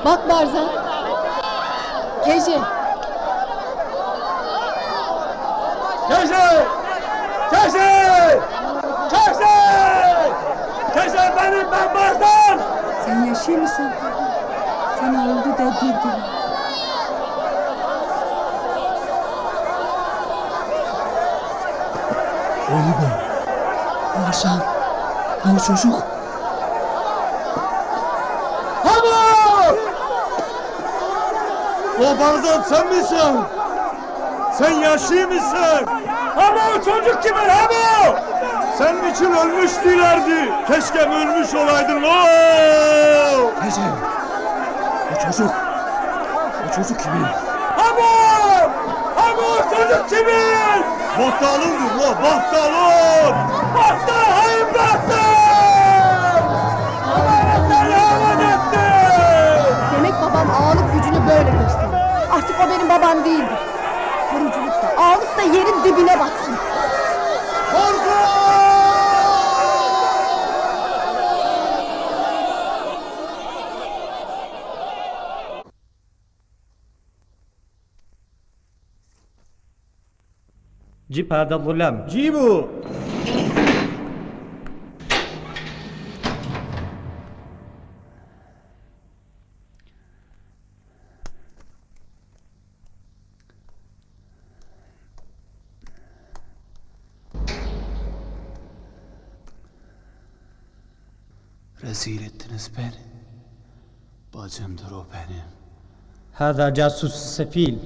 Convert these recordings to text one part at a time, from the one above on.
Bak Barzan. Gece. Keşe! Keşe! Keşe! Keşe benim, ben Barzan! Sen yaşıyor musun? Sen öldü de girdin. Oğlum bu. Maşal. O çocuk. Hamo! O Barzan sen misin? Sen yaşıyor musun? Hamo çocuk kimin Hamo? Senin için ölmüştülerdi. Keşke ölmüş olaydın. Oo! Recep, o çocuk kimin? Hamo! Hamo çocuk kimin? Bahtalındır la Bahtalın! Bahtal hayır Bahtal! Allah'ım seni etti! Demek babam ağalık gücünü böyle gösteriyor. Artık o benim babam değildir. Koruculuk da ağalık da yerin dibine batsın. Korkun! جيب هذا الظلام. جيبوا Rezil ettiniz beni. Bacımdır o benim. هذا جاسوس سفيل.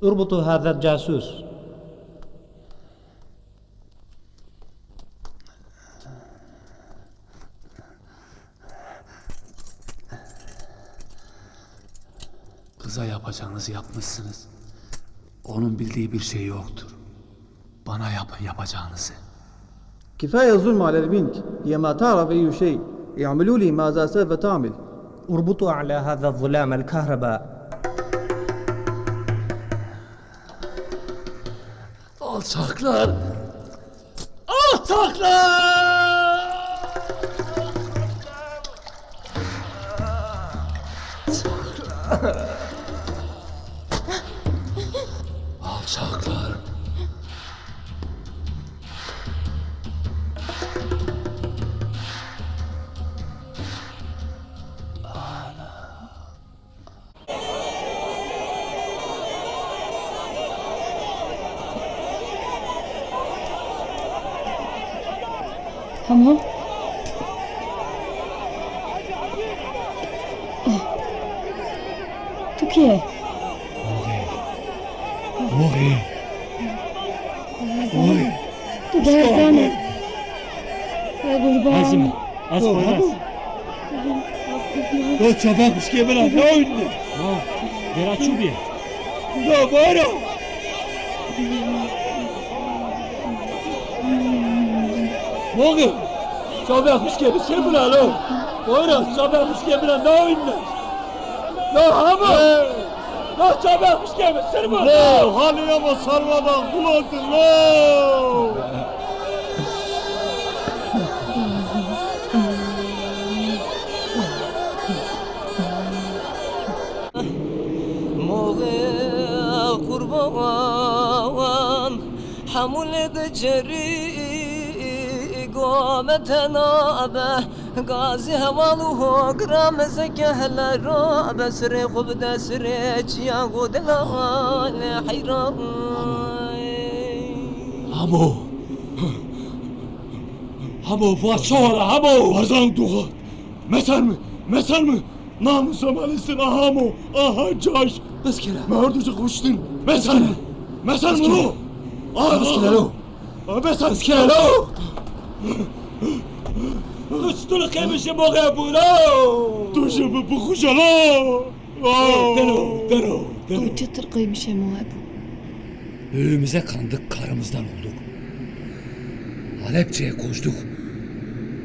اربطوا هذا الجاسوس. Kıza yapacağınızı yapmışsınız. Onun bildiği bir şey yoktur. Bana yapın yapacağınızı. كفاية الظلم على البنت، هي ما تعرف أي شيء، يعملوا لي ماذا سوف تعمل. اربطوا على هذا الظلام الكهرباء. Alçaklar! Alçaklar! Alçaklar! Tamam. Türkiye. Mori! Tu Barzan. Kurban. Azim Az koymaz Yok çabuk şey bırak ne oyunu Vera çubiye. Ya bayram Moğol çabuk şey bir şey bırak lo Bayram çabuk şey bırak ne oyunu Ya hama Ya çabuk şey bir şey bırak Lo haline basarmadan kullandın lo قربان حمول دجري قامت نابه غازي هوالو قرام زكهل راب سري خب دسري يا غدلا حيران Hamo! Hamo vaşola hamo! Barzan duha! Mesel mi? Mesel mi? Namusa malisin ahamo! Aha caş! Beskere! Merdüce kuştun! Mesel mi? Mesel mi lo? Beskere lo! Mesel! Beskere lo! Üstünü kemişi boğaya bu lo! Duşu bu kuşa lo! Dero! Çıtır kıymış hem o bu. Büyüğümüze kandık, karımızdan olduk. Halepçe'ye koştuk.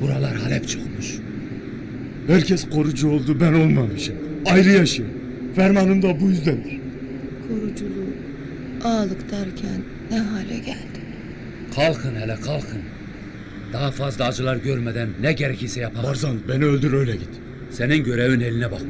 Buralar Halepçe olmuş. Herkes korucu oldu, ben olmamışım. Ayrı yaşıyorum. Fermanım da bu yüzdendir. Koruculuğu, ağalık derken ne hale geldi? Kalkın hele kalkın. Daha fazla acılar görmeden ne gerekirse yapalım. Barzan beni öldür öyle git. Senin görevin eline bakma.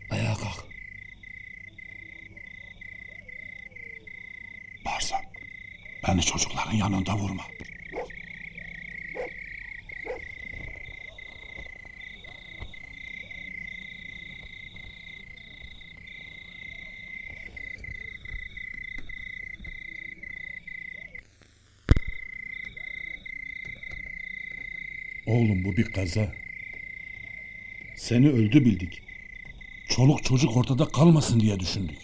Ayağa kalk. Barsan, beni çocukların yanında vurma. Oğlum bu bir kaza. Seni öldü bildik. Çoluk çocuk ortada kalmasın diye düşündük.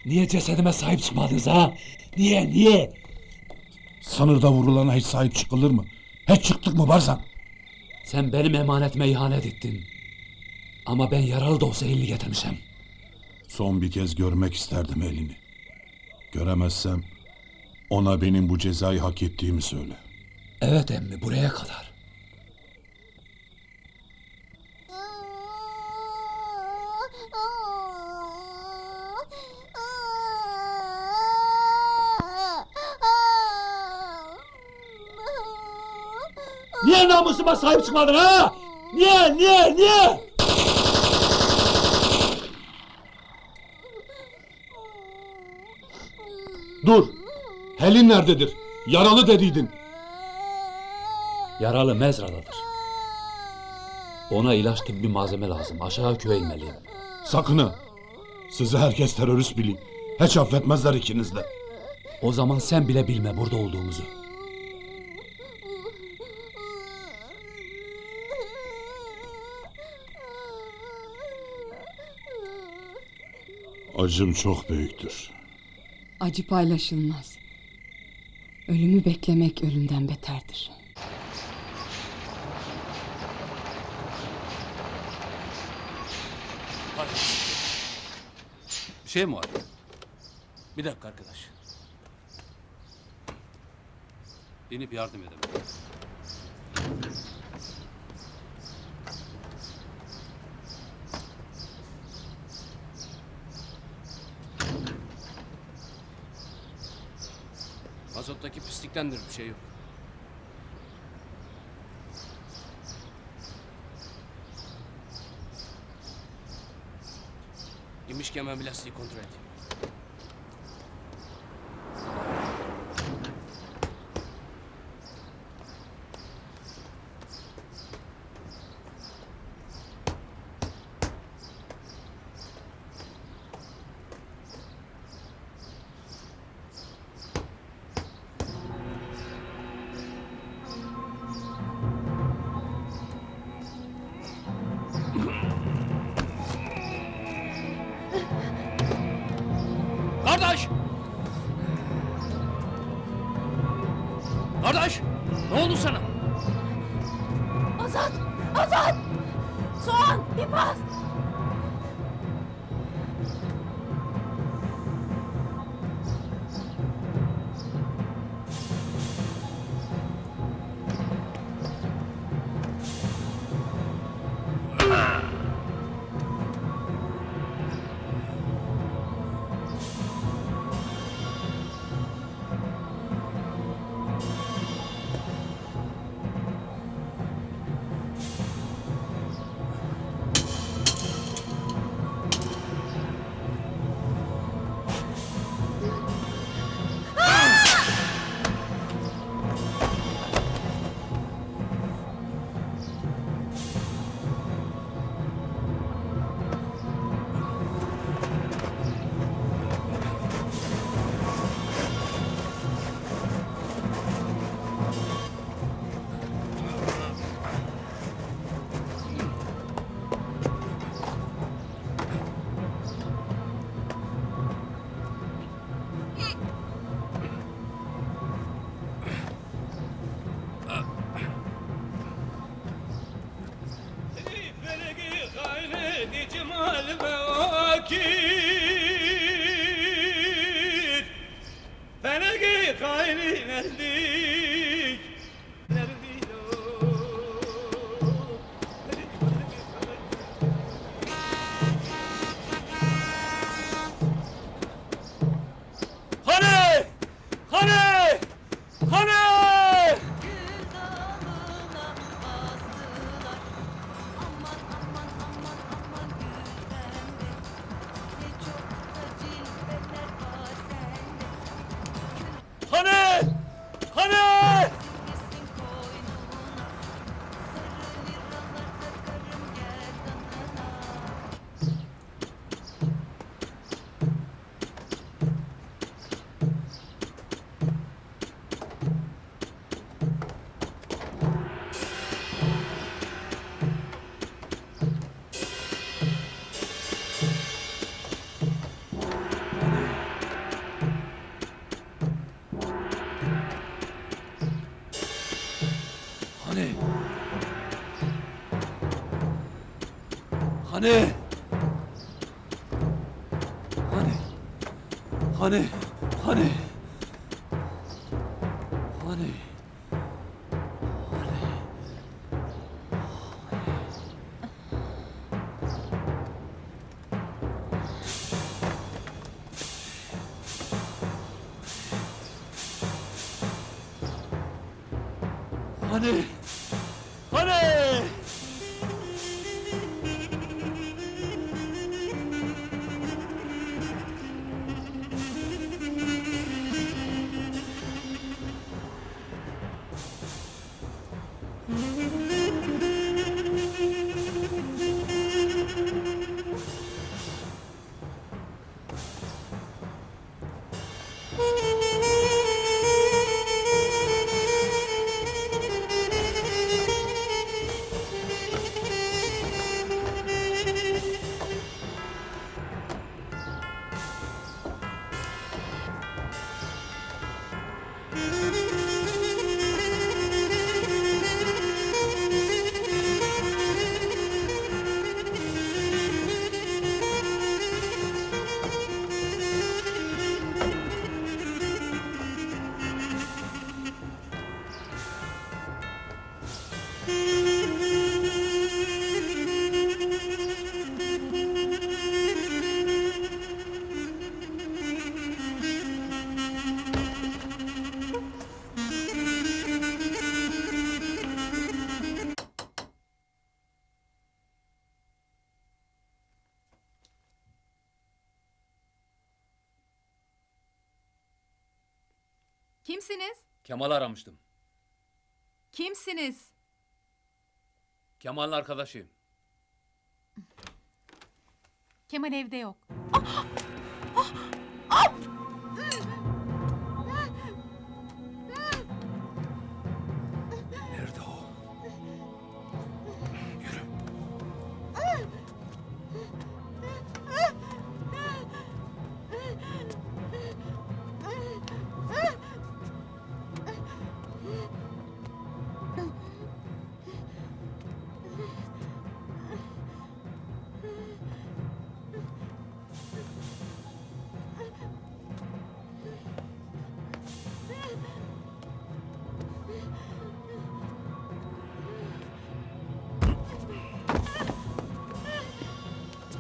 Niye cesedime sahip çıkmadınız ha? Niye? Sınırda vurulana hiç sahip çıkılır mı? Hiç çıktık mı Barzan? Sen benim emanetime ihanet ettin. Ama ben yaralı da olsa elini getirmişim. Son bir kez görmek isterdim elini. Göremezsem ona benim bu cezayı hak ettiğimi söyle. Evet emmi, buraya kadar. Niye namusuma sahip çıkmadın ha? Niye? Dur! Helin nerededir? Yaralı dediydin. Yaralı mezradadır. Ona ilaç tıbbi malzeme lazım. Aşağı köye inmeliyim. Sakın ha! Sizi herkes terörist bilin. Hiç affetmezler ikiniz de. O zaman sen bile bilme burada olduğumuzu. Acım çok büyüktür. Acı paylaşılmaz. Ölümü beklemek ölümden beterdir. Bir şey mi var? Bir dakika arkadaş. İnip yardım edelim. Mazottaki pisliktendir, bir şey yok. İnmişken hemen bir lastiği kontrol edeyim. Kardeş! Kardeş! Ne oldu sana? Azat! Soğan! Bir pas! Hani? Hani? Hani? Hani? Hani? Hani? Hani? Kimsiniz? Kemal'i aramıştım. Kimsiniz? Kemal'in arkadaşıyım. Kemal evde yok. Nerede o? Yürü.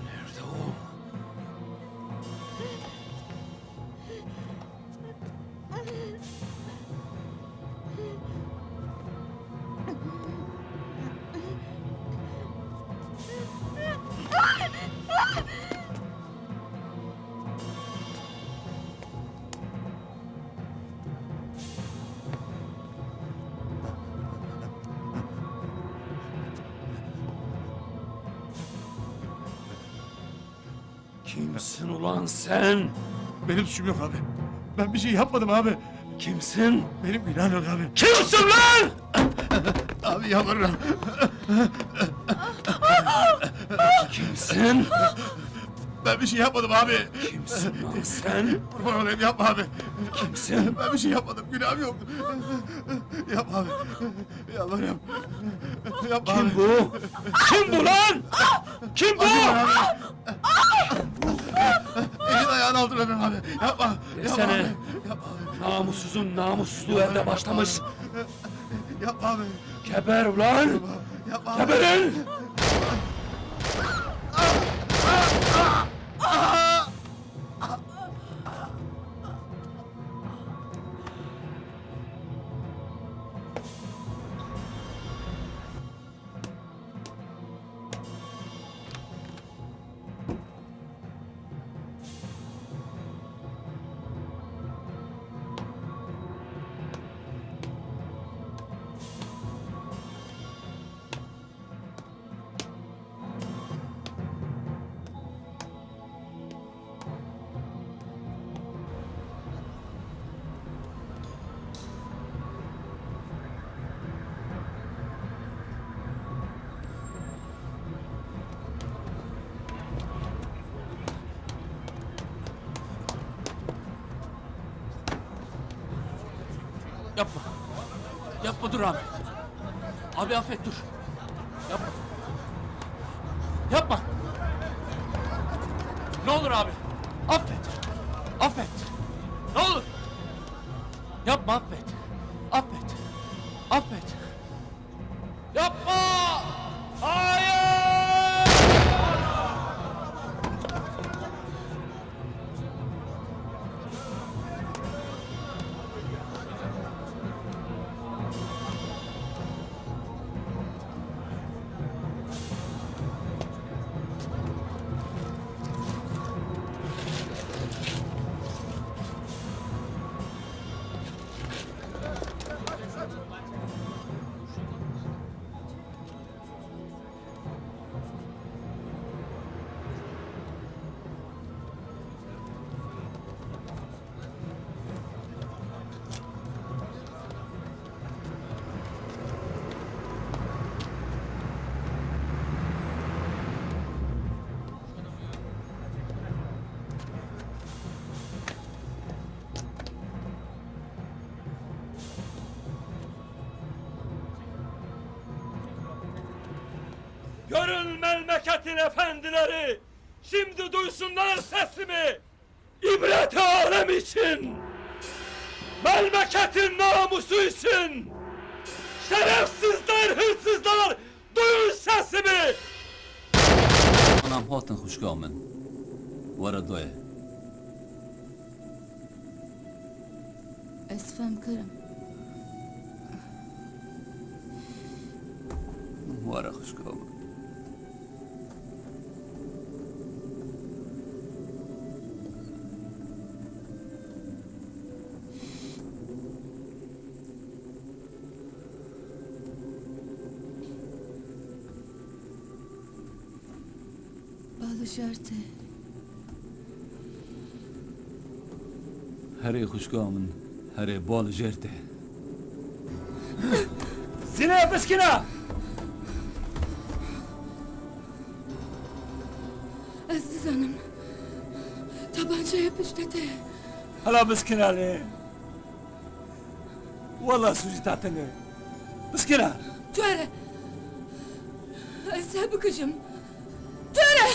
Nerede o? Kimsin ulan sen? Benim suçum yok abi. Ben bir şey yapmadım abi. Kimsin? Benim günahım yok abi. Kimsin lan? Abi yalvarırım. Kimsin? Ben bir şey yapmadım abi. Kimsin lan sen? Kurban olayım yapma abi. Kimsin? Ben bir şey yapmadım. Günahım yok. Yapma abi. Yalvarırım. Yapma Kim abi. bu? Kim bu lan? Kim bu? Elin ayağını altına ben abi. Yapma. Yapma Desene. abi. Yapma abi. Namussuzun namussuzluğu evde başlamış. Yapma abi. Geber ulan! Yapma abi. Geberin! Yapma. Yapma dur abi. Abi affet dur. Yapma. Yapma. Ne olur abi. Affet. Affet. Ne olur. Yapma affet. Affet. Affet. Yapma. Hayır. Görün memleketin efendileri, şimdi duysunlar sesimi. İbret alem için, memleketin namusu için. Şerefsizler, hırsızlar, duyun sesimi. Anam hatın خوشگاه وارد دوه Esfem karım. وارد خوشگاه Balışarte. هره خوشگاه من هره بال جرته Zine biskina. Aziz hanım. Tabanca yapıştırdı. Hala biskina le. Vallahi suci tatını. Biskina. Töre. Sen kızım. Töre.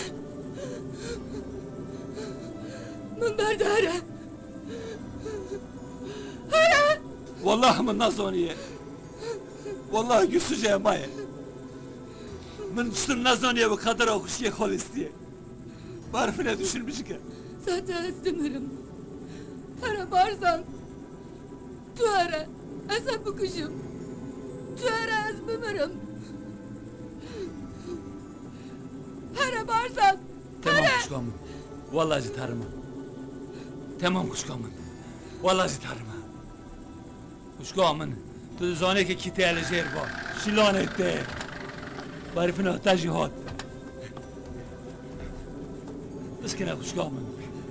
Münberde ara. Ara. Vallahi من نزانیه والله güçsüce maye من üstün nazaniye bu kadar okuşkiye holistiye barfine düşürmüş ki Zaten istemiyorum. Ara barzan. Töre. Sen kızım. Töre istemiyorum. Ara barzan. tamam kuşkamın vallahi citarım tamam kuşkamın vallahi citarım kuşkamın تو زانه که کیته الجر با شیلانته barifin ahtajı hat Iskine kuşkamın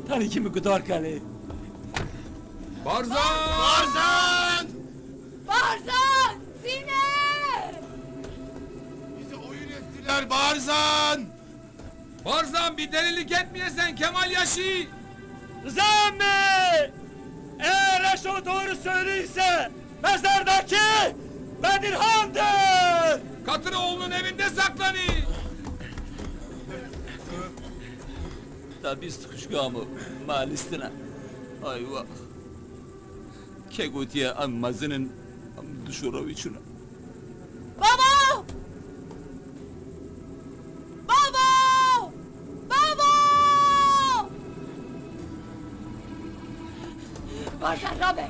tani kimi kudar kale Barzan! Barzan! Barzan! Sine! Bizi oyun ettiler Barzan! Barzan bir delilik etmeyesen Kemal Yaşı! Rıza emmi! Eğer Reşo doğru söylüyorsa mezardaki Bedirhan'dır! Katıroğlu'nun evinde saklanıyor! Tabi خوشگاه مالستنا ayva Kegutiye ammazının duşuraviçuna Baba! Baba! Baba! Barzan Rabe!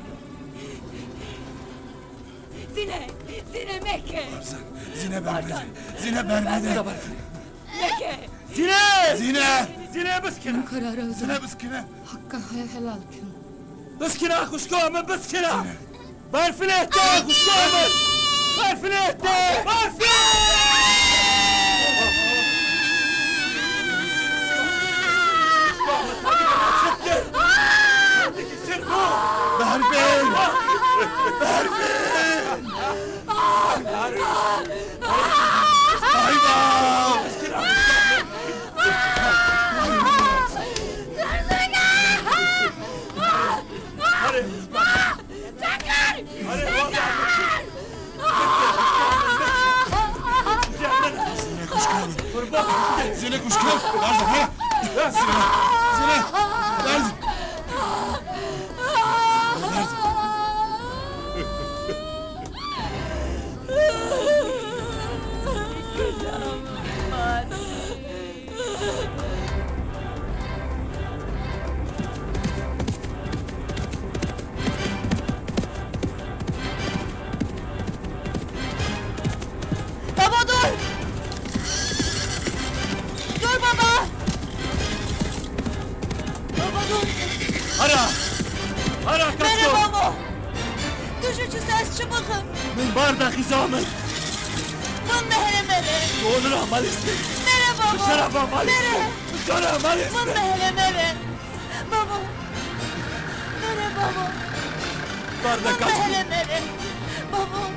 Zine! Zine Mekke! Zine vermedi! Zine vermedi! Mekke! Zine! Zine! Zine biskine! Kararı özel. Zine biskine! Hakka helal kın. Biskine kuşkamın biskine! Barfin etti kuşkamın! Barfin etti! Barfin! Berfin! Zine kuşkan! Barzan ha! Zine! Nerede? Baba dur! Dur baba! Baba dur! Hara! Hara Beni kaçtı! baba! Düşücü ses çıbıkım! Min bardak izamet! Bın hele mere! Doğru amal iste! Mere baba! Şarap amal iste! Mere! Şarap amal Bın iste! hele mere! Baba! Mere baba! Bardak Bın kaçtı! hele mere! Baba!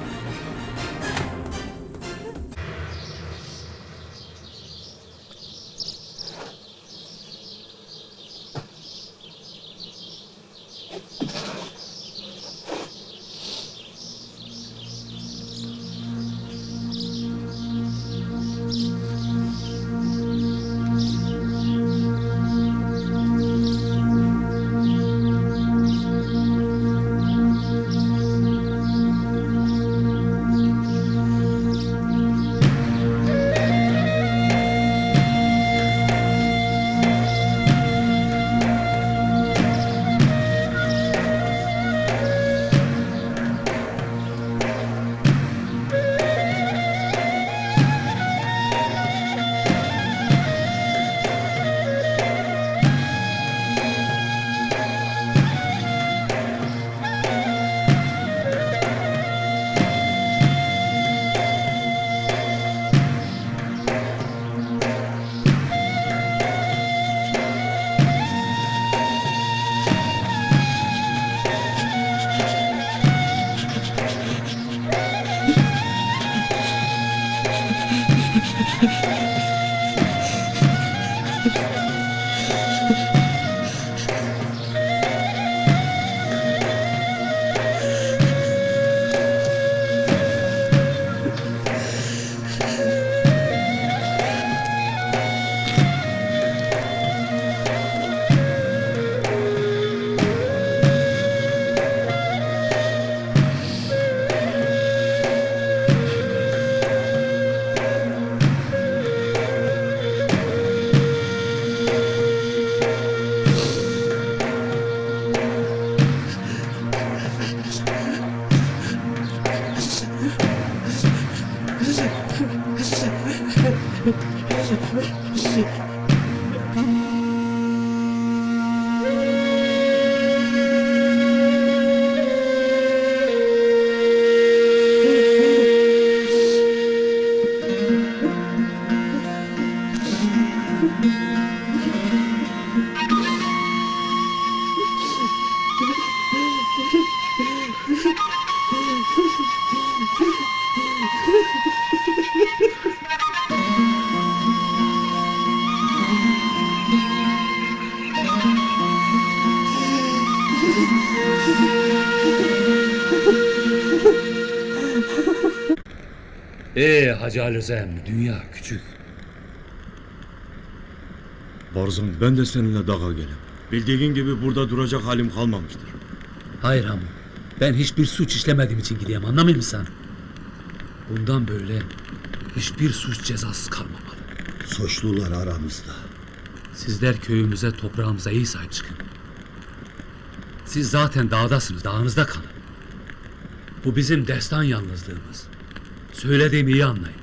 Hacı Ali Rıza emmi, dünya küçük. Barzan ben de seninle dağa gelem. Bildiğin gibi burada duracak halim kalmamıştır. Hayır Hamu, ben hiçbir suç işlemediğim için gideyim, anlamıyor musun? Bundan böyle hiçbir suç cezasız kalmamalı. Suçlular aramızda. Sizler köyümüze, toprağımıza iyi sahip çıkın. Siz zaten dağdasınız, dağınızda kalın. Bu bizim destan yalnızlığımız. Söylediğimi iyi anlayın.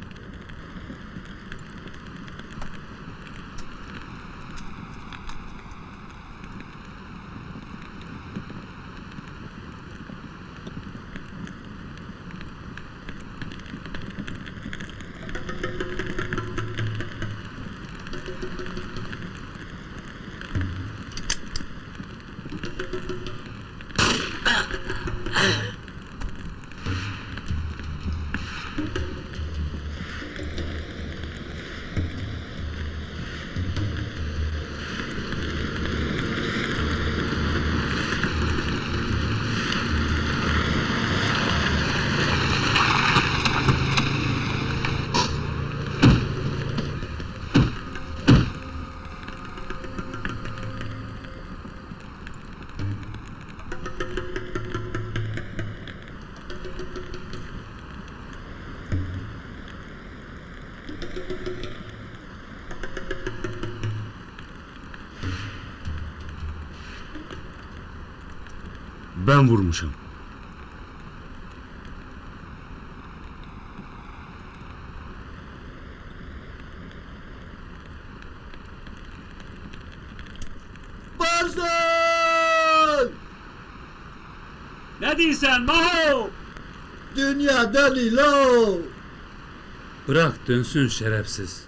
Ben vurmuşum. Barzan! Ne diyorsun Maho? Dünya deli lo! Bırak dönsün şerefsiz.